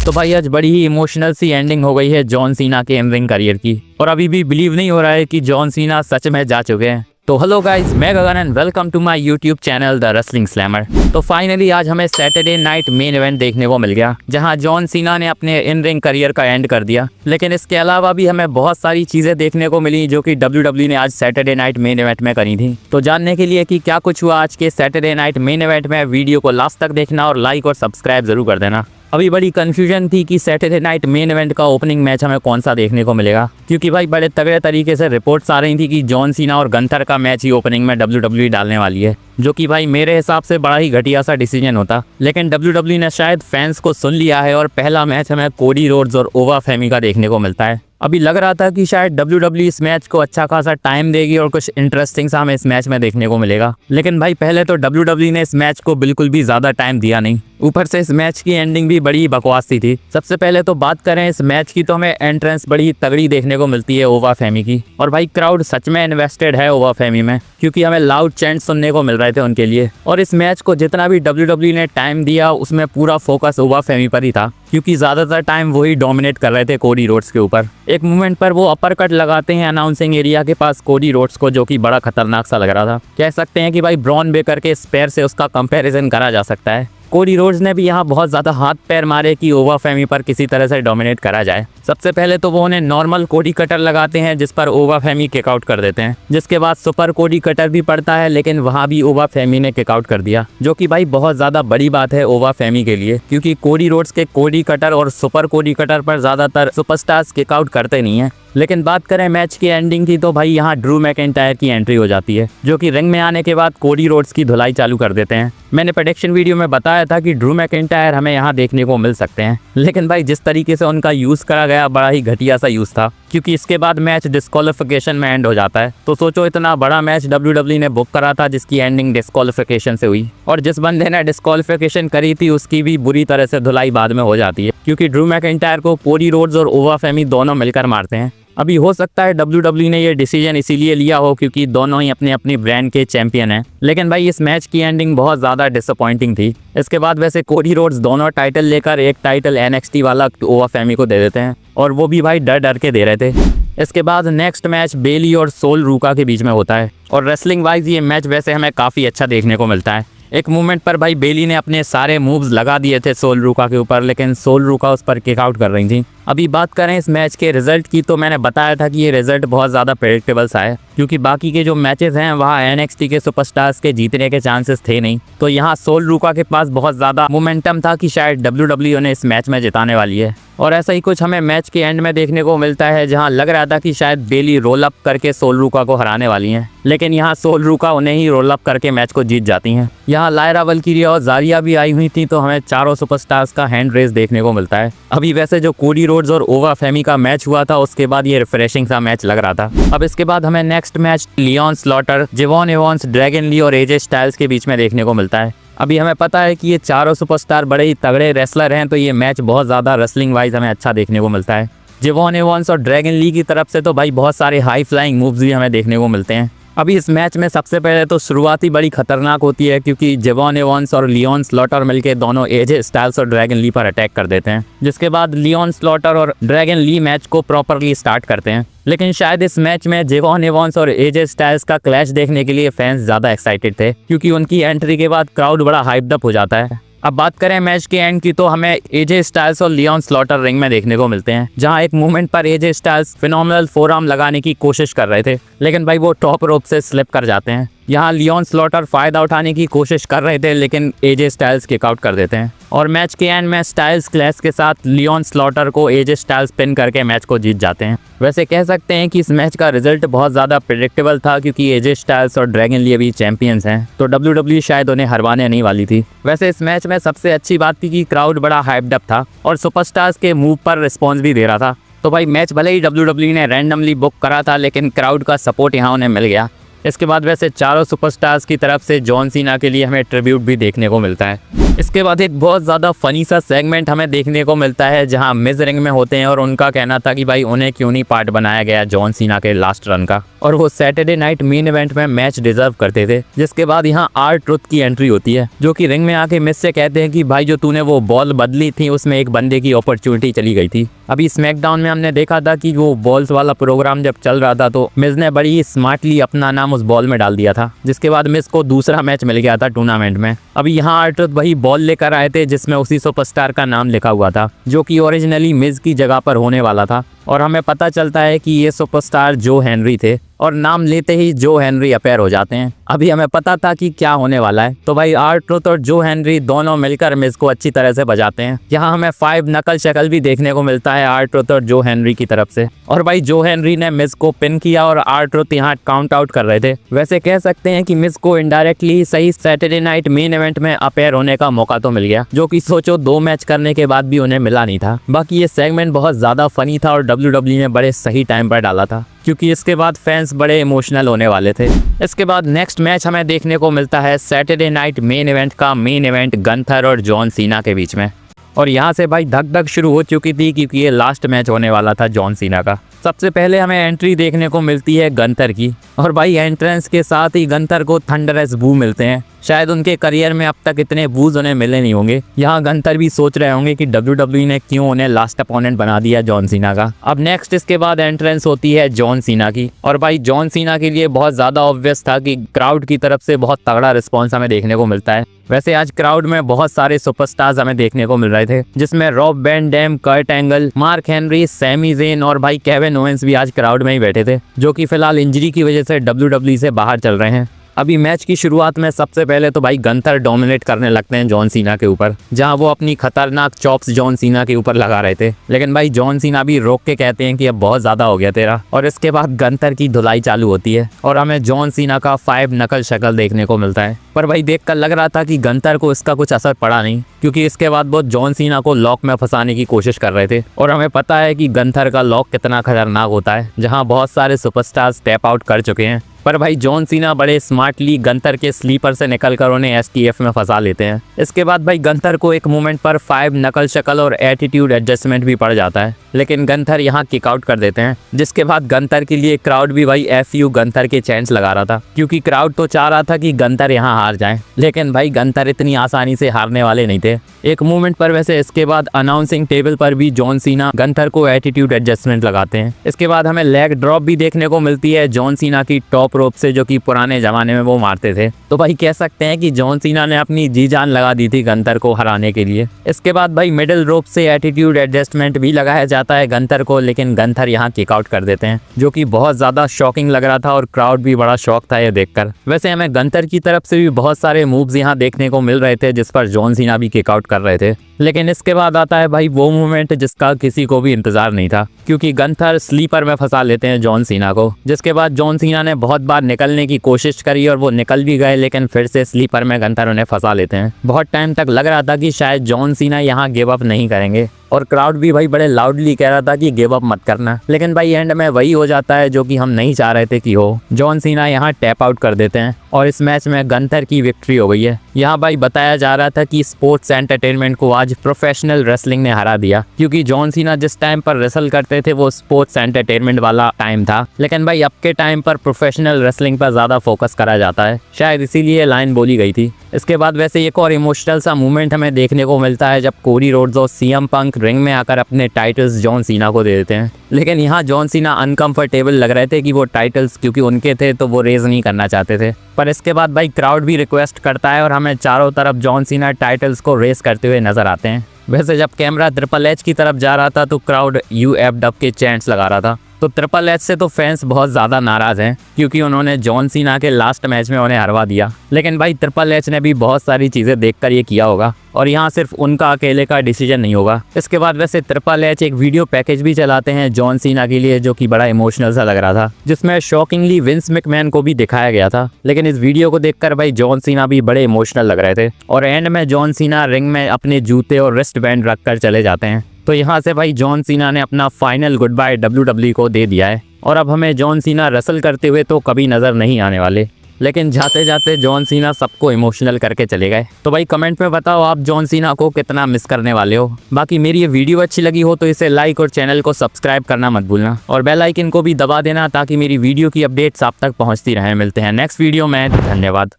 तो भाई आज बड़ी ही इमोशनल सी एंडिंग हो गई है जॉन सीना के इन रिंग करियर की, और अभी भी बिलीव नहीं हो रहा है कि जॉन सीना सच में जा चुके हैं। तो हेलो गाइस, मैं Gagan and welcome to my YouTube channel the wrestling slammer. तो फाइनली आज हमें सैटरडे नाइट मेन इवेंट देखने को मिल गया, जहां जॉन सीना ने अपने इन रिंग करियर का एंड कर दिया। लेकिन इसके अलावा भी हमें बहुत सारी चीजें देखने को मिली जो कि WWE ने आज सैटरडे नाइट मेन इवेंट में करी थी। तो जानने के लिए कि क्या कुछ हुआ आज के सैटरडे नाइट मेन इवेंट में, वीडियो को लास्ट तक देखना और लाइक और सब्सक्राइब जरूर कर देना। अभी बड़ी कंफ्यूजन थी कि सैटरडे नाइट मेन इवेंट का ओपनिंग मैच हमें कौन सा देखने को मिलेगा, क्योंकि भाई बड़े तगड़े तरीके से रिपोर्ट्स आ रही थी कि जॉन सीना और गंथर का मैच ही ओपनिंग में WWE डालने वाली है, जो कि भाई मेरे हिसाब से बड़ा ही घटिया सा डिसीजन होता। लेकिन WWE ने शायद फैंस को सुन लिया है और पहला मैच हमें कोडी रोड्स और ओवा फेमी का देखने को मिलता है। अभी लग रहा था कि शायद WWE इस मैच को अच्छा खासा टाइम देगी और कुछ इंटरेस्टिंग सा हमें इस मैच में देखने को मिलेगा। लेकिन भाई पहले तो WWE ने इस मैच को बिल्कुल भी ज्यादा टाइम दिया नहीं, ऊपर से इस मैच की एंडिंग भी बड़ी बकवास थी। सबसे पहले तो बात करें इस मैच की, तो हमें एंट्रेंस बड़ी तगड़ी देखने को मिलती है ओवा फेमी की, और भाई क्राउड सच में इन्वेस्टेड है ओवा फेमी में, क्योंकि हमें लाउड चैंट सुनने को मिल रहे थे उनके लिए। और इस मैच को जितना भी WWE ने टाइम दिया उसमें पूरा फोकस ओवा फेमी पर ही था, क्योंकि ज्यादातर टाइम वही डोमिनेट कर रहे थे कोडी रोड्स के ऊपर। एक मोमेंट पर वो अपर कट लगाते हैं अनाउंसिंग एरिया के पास कोडी रोड्स को, जो कि बड़ा खतरनाक सा लग रहा था। कह सकते हैं कि भाई ब्रॉन बेकर के स्पेयर से उसका कंपैरिजन करा जा सकता है। कोडी रोड्स ने भी यहाँ बहुत ज़्यादा हाथ पैर मारे कि ओवा फेमी पर किसी तरह से डोमिनेट करा जाए। सबसे पहले तो वो उन्हें नॉर्मल कोडी कटर लगाते हैं, जिस पर ओवा फेमी किक आउट कर देते हैं। जिसके बाद सुपर कोडी कटर भी पड़ता है, लेकिन वहाँ भी ओवा फेमी ने किक आउट कर दिया, जो कि भाई बहुत ज़्यादा बड़ी बात है ओवा फेमी के लिए, क्योंकि कोडी रोड्स के कोडी कटर और सुपर कोडी कटर पर ज़्यादातर सुपरस्टार्स किक आउट करते नहीं हैं। लेकिन बात करें मैच की एंडिंग की, तो भाई यहाँ ड्रू मैकिंटायर की एंट्री हो जाती है, जो कि रिंग में आने के बाद कोडी रोड्स की धुलाई चालू कर देते हैं। मैंने प्रेडिक्शन वीडियो में बताया था कि ड्रू मैकिंटायर हमें यहाँ देखने को मिल सकते हैं, लेकिन भाई जिस तरीके से उनका यूज़ करा गया बड़ा ही घटिया सा यूज़ था, क्योंकि इसके बाद मैच डिस्क्वालिफिकेशन में एंड हो जाता है। तो सोचो इतना बड़ा मैच WWE ने बुक करा था जिसकी एंडिंग डिस्क्वालिफिकेशन से हुई, और जिस बंदे ने डिस्क्वालिफिकेशन करी थी उसकी भी बुरी तरह से धुलाई बाद में हो जाती है, क्योंकि ड्रू मैकिंटायर को कोडी रोड्स और ओवा फेमी दोनों मिलकर मारते हैं। अभी हो सकता है WWE ने ये डिसीजन इसीलिए लिया हो क्योंकि दोनों ही अपने अपनी ब्रांड के चैंपियन हैं। लेकिन भाई इस मैच की एंडिंग बहुत ज़्यादा डिसअपॉइंटिंग थी। इसके बाद वैसे कोडी रोड्स दोनों टाइटल लेकर एक टाइटल NXT वाला ओवा फेमी को दे देते हैं, और वो भी भाई डर डर के दे रहे थे। इसके बाद नेक्स्ट मैच बेली और सोल रूका के बीच में होता है, और रेसलिंग वाइज ये मैच वैसे हमें काफ़ी अच्छा देखने को मिलता है। एक मूवमेंट पर भाई बेली ने अपने सारे मूव्स लगा दिए थे सोल रूका के ऊपर, लेकिन सोल रूका उस पर किक आउट कर रही थी। अभी बात करें इस मैच के रिजल्ट की, तो मैंने बताया था कि ये रिजल्ट बहुत ज़्यादा प्रेडिक्टेबल सा है, क्योंकि बाकी के जो मैचेस हैं वहाँ NXT के सुपरस्टार्स के जीतने के चांसेस थे नहीं। तो यहाँ सोल रूका के पास बहुत ज़्यादा मोमेंटम था कि शायद WWE ने इस मैच में जिताने वाली है, और ऐसा ही कुछ हमें मैच के एंड में देखने को मिलता है, जहां लग रहा था कि शायद बेली रोल अप करके सोल रूका को हराने वाली हैं, लेकिन यहां सोल रूका उन्हें ही रोल अप करके मैच को जीत जाती हैं। यहां लायरा वल्किरिया और जारिया भी आई हुई थी, तो हमें चारों सुपरस्टार्स का हैंड रेस देखने को मिलता है। अभी वैसे जो कोडी रोड्स और ओवा फेमी का मैच हुआ था उसके बाद ये रिफ्रेशिंग सा मैच लग रहा था। अब इसके बाद हमें next match Leon Slaughter, Jeyvon Evans, Dragon Lee और AJ स्टाइल्स के बीच में देखने को मिलता है। अभी हमें पता है कि ये चारों सुपरस्टार बड़े ही तगड़े रेसलर हैं, तो ये मैच बहुत ज़्यादा रेसलिंग वाइज हमें अच्छा देखने को मिलता है। जेवॉन एवंस और ड्रैगन ली की तरफ से तो भाई बहुत सारे हाई फ्लाइंग मूव्स भी हमें देखने को मिलते हैं। अभी इस मैच में सबसे पहले तो शुरुआत ही बड़ी खतरनाक होती है, क्योंकि जेवॉन एवंस और लियोन स्लॉटर मिलके दोनों AJ स्टाइल्स और ड्रैगन ली पर अटैक कर देते हैं, जिसके बाद लियोन स्लॉटर और ड्रैगन ली मैच को प्रॉपरली स्टार्ट करते हैं। लेकिन शायद इस मैच में जेवॉन एवंस और AJ स्टाइल्स का क्लैश देखने के लिए फैंस ज़्यादा एक्साइटेड थे, क्योंकि उनकी एंट्री के बाद क्राउड बड़ा हाइप्ड अप हो जाता है। अब बात करें मैच के एंड की, तो हमें AJ स्टाइल्स और लियोन स्लॉटर रिंग में देखने को मिलते हैं, जहां एक मूवमेंट पर AJ स्टाइल्स फिनोमिनल फोरआर्म लगाने की कोशिश कर रहे थे, लेकिन भाई वो टॉप रोप से स्लिप कर जाते हैं। यहाँ लियोन स्लॉटर फायदा उठाने की कोशिश कर रहे थे, लेकिन AJ स्टाइल्स किक आउट कर देते हैं, और मैच के एंड में स्टाइल्स क्लैश के साथ लियोन स्लॉटर को AJ स्टाइल्स पिन करके मैच को जीत जाते हैं। वैसे कह सकते हैं कि इस मैच का रिजल्ट बहुत ज़्यादा प्रेडिक्टेबल था, क्योंकि AJ स्टाइल्स और ड्रैगन ली अभी चैंपियंस हैं, तो WWE शायद उन्हें हरवाने नहीं वाली थी। वैसे इस मैच में सबसे अच्छी बात थी कि क्राउड बड़ा हाइप्ड अप था और सुपरस्टार्स के मूव पर रिस्पॉन्स भी दे रहा था। तो भाई मैच भले ही WWE ने रैंडमली बुक करा था, लेकिन क्राउड का सपोर्ट यहाँ उन्हें मिल गया। इसके बाद वैसे चारों सुपरस्टार्स की तरफ से जॉन सीना के लिए हमें ट्रिब्यूट भी देखने को मिलता है। इसके बाद एक बहुत ज़्यादा फनी सा सेगमेंट हमें देखने को मिलता है जहां मिज रिंग में होते हैं और उनका कहना था कि भाई उन्हें क्यों नहीं पार्ट बनाया गया जॉन सीना के लास्ट रन का, और वो सैटरडे नाइट मेन इवेंट में मैच डिजर्व करते थे। जिसके बाद यहाँ आर ट्रुथ की एंट्री होती है जो कि रिंग में आके मिज से कहते हैं कि भाई जो तूने वो बॉल बदली थी उसमें एक बंदे की अपॉर्चुनिटी चली गई थी। अभी स्मैकडाउन में हमने देखा था कि वो बॉल्स वाला प्रोग्राम जब चल रहा था तो मिज ने बड़ी स्मार्टली अपना नाम उस बॉल में डाल दिया था, जिसके बाद मिज को दूसरा मैच मिल गया था टूर्नामेंट में। अभी यहाँ आर ट्रुथ वही बॉल लेकर आए थे जिसमें उसी सुपरस्टार का नाम लिखा हुआ था जो कि ओरिजिनली मिज की जगह पर होने वाला था, और हमें पता चलता है कि ये सुपरस्टार जो हेनरी थे और नाम लेते ही जो हेनरी अपेयर हो जाते हैं। अभी हमें पता था कि क्या होने वाला है, तो भाई आर ट्रुथ और जो हेनरी दोनों मिलकर मिज को अच्छी तरह से बजाते हैं। यहाँ हमें 5 नकल शक्ल भी देखने को मिलता है आर ट्रुथ और जो हेनरी की तरफ से, और भाई जो हेनरी ने मिज को पिन किया और आर ट्रुथ यहाँ काउंट आउट कर रहे थे। वैसे कह सकते हैं कि मिज को इनडायरेक्टली सही सैटरडे नाइट मेन इवेंट में अपेयर होने का मौका तो मिल गया, जो कि सोचो 2 मैच करने के बाद भी उन्हें मिला नहीं था। बाकी ये सेगमेंट बहुत ज्यादा फनी था और WWE ने बड़े सही टाइम पर डाला था क्योंकि इसके बाद फैंस बड़े इमोशनल होने वाले थे। इसके बाद नेक्स्ट मैच हमें देखने को मिलता है सैटरडे नाइट मेन इवेंट का मेन इवेंट गंथर और जॉन सीना के बीच में, और यहाँ से भाई धक धक शुरू हो चुकी थी क्योंकि ये लास्ट मैच होने वाला था जॉन सीना का। सबसे पहले हमें एंट्री देखने को मिलती है गंथर की, और भाई एंट्रेंस के साथ ही गंथर को थंडरस बू मिलते हैं। शायद उनके करियर में अब तक इतने बूज उन्हें मिले नहीं होंगे। यहाँ गंथर भी सोच रहे होंगे कि WWE ने क्यों उन्हें लास्ट अपोनेंट बना दिया जॉन सीना का। अब नेक्स्ट इसके बाद एंट्रेंस होती है जॉन सीना की, और भाई जॉन सीना के लिए बहुत ज़्यादा ऑब्वियस था कि क्राउड की तरफ से बहुत तगड़ा रिस्पॉन्स हमें देखने को मिलता है। वैसे आज क्राउड में बहुत सारे सुपरस्टार्स हमें देखने को मिल रहे थे जिसमें Rob Van Dam, Kurt Angle, Mark Henry, Sami Zayn और भाई केविन ओवेंस भी आज क्राउड में ही बैठे थे, जो कि फिलहाल इंजरी की वजह से WWE से बाहर चल रहे हैं। अभी मैच की शुरुआत में सबसे पहले तो भाई गंथर डोमिनेट करने लगते हैं जॉन सीना के ऊपर, जहां वो अपनी खतरनाक चॉप्स जॉन सीना के ऊपर लगा रहे थे, लेकिन भाई जॉन सीना भी रोक के कहते हैं कि अब बहुत ज़्यादा हो गया तेरा। और इसके बाद गंथर की धुलाई चालू होती है और हमें जॉन सीना का 5 नकल शक्ल देखने को मिलता है। पर भाई देखकर लग रहा था कि गंथर को इसका कुछ असर पड़ा नहीं, क्योंकि इसके बाद वो जॉन सीना को लॉक में फंसाने की कोशिश कर रहे थे, और हमें पता है कि गंथर का लॉक कितना खतरनाक होता है, जहां बहुत सारे सुपरस्टार्स स्टेप आउट कर चुके हैं। पर भाई जॉन सीना बड़े स्मार्टली गंथर के स्लीपर से निकलकर उन्हें STF में फंसा लेते हैं। इसके बाद भाई गंथर को एक मोमेंट पर 5 नकल शक्ल और एटीट्यूड एडजस्टमेंट भी पड़ जाता है, लेकिन गंथर यहाँ किक आउट कर देते हैं। जिसके बाद गंथर के लिए क्राउड भी भाई FU गंथर के चैंट्स लगा रहा था, क्योंकि क्राउड तो चाह रहा था कि गंथर यहाँ हार जाए, लेकिन भाई गंथर इतनी आसानी से हारने वाले नहीं थे। एक मूवमेंट पर वैसे इसके बाद अनाउंसिंग टेबल पर भी जॉन सीना गंथर को एटीट्यूड एडजस्टमेंट लगाते हैं। इसके बाद हमें लेग ड्रॉप भी देखने को मिलती है जॉन सीना की टॉप रोप से, जो कि पुराने जमाने में वो मारते थे। तो भाई कह सकते हैं कि जॉन सीना ने अपनी जी जान लगा दी थी गंथर को हराने के लिए। इसके बाद भाई मिडिल रोप से एटीट्यूड एडजस्टमेंट भी लगाया जाता है गंथर को, लेकिन गंथर यहाँ किक आउट कर देते हैं, जो कि बहुत ज्यादा शॉकिंग लग रहा था और क्राउड भी बड़ा शॉक था ये देखकर। वैसे हमें गंथर की तरफ से भी बहुत सारे मूव्स यहाँ देखने को मिल रहे थे जिस पर जॉन सीना भी किक आउट कर रहे थे, लेकिन इसके बाद आता है भाई वो मोमेंट जिसका किसी को भी इंतजार नहीं था, क्योंकि गंथर स्लीपर में फंसा लेते हैं जॉन सीना को। जिसके बाद जॉन सीना ने बहुत बार निकलने की कोशिश करी और वो निकल भी गए, लेकिन फिर से स्लीपर में गंथर उन्हें फंसा लेते हैं। बहुत टाइम तक लग रहा था कि शायद जॉन सीना यहाँ गिव अप नहीं करेंगे, और क्राउड भी भाई बड़े लाउडली कह रहा था कि गिव अप मत करना, लेकिन भाई एंड में वही हो जाता है जो कि हम नहीं चाह रहे थे कि हो। जॉन सीना यहाँ टैप आउट कर देते हैं और इस मैच में गंथर की विक्ट्री हो गई है। यहाँ भाई बताया जा रहा था कि स्पोर्ट्स एंटरटेनमेंट को आज प्रोफेशनल रेसलिंग ने हरा दिया, क्योंकि जॉन सीना जिस टाइम पर रेसल करते थे वो स्पोर्ट्स एंटरटेनमेंट वाला टाइम था, लेकिन भाई अब के टाइम पर प्रोफेशनल रेसलिंग पर ज्यादा फोकस करा जाता है, शायद इसीलिए लाइन बोली गई थी। इसके बाद वैसे एक और इमोशनल सा मूवमेंट हमें देखने को मिलता है जब कोडी रोड्स और CM पंक रिंग में आकर अपने टाइटल्स जॉन सीना को दे देते हैं, लेकिन यहाँ जॉन सीना अनकंफर्टेबल लग रहे थे कि वो टाइटल्स क्योंकि उनके थे तो वो रेज नहीं करना चाहते थे। पर इसके बाद भाई क्राउड भी रिक्वेस्ट करता है और हमें चारों तरफ जॉन सीना टाइटल्स को रेस करते हुए नजर आते हैं। वैसे जब कैमरा ट्रिपल एच की तरफ जा रहा था तो क्राउड UFW के चैंट्स लगा रहा था, तो ट्रिपल एच से तो फैंस बहुत ज़्यादा नाराज़ हैं क्योंकि उन्होंने जॉन सीना के लास्ट मैच में उन्हें हरवा दिया, लेकिन भाई ट्रिपल एच ने भी बहुत सारी चीज़ें देखकर ये किया होगा और यहाँ सिर्फ उनका अकेले का डिसीजन नहीं होगा। इसके बाद वैसे ट्रिपल एच एक वीडियो पैकेज भी चलाते हैं जॉन सीना के लिए, जो कि बड़ा इमोशनल सा लग रहा था, जिसमें शॉकिंगली विंस मैकमैन को भी दिखाया गया था, लेकिन इस वीडियो को देखकर भाई जॉन सीना भी बड़े इमोशनल लग रहे थे और एंड में जॉन सीना रिंग में अपने जूते और रिस्ट बैंड रखकर चले जाते हैं। तो यहाँ से भाई जॉन सीना ने अपना फाइनल गुड बाय WWE को दे दिया है और अब हमें जॉन सीना रसल करते हुए तो कभी नज़र नहीं आने वाले। लेकिन जाते जाते जॉन सीना सबको इमोशनल करके चले गए। तो भाई कमेंट में बताओ आप जॉन सीना को कितना मिस करने वाले हो। बाकी मेरी ये वीडियो अच्छी लगी हो तो इसे लाइक और चैनल को सब्सक्राइब करना मत भूलना और बेल आइकन को भी दबा देना ताकि मेरी वीडियो की अपडेट्स आप तक पहुंचती रहे। मिलते हैं नेक्स्ट वीडियो में, धन्यवाद।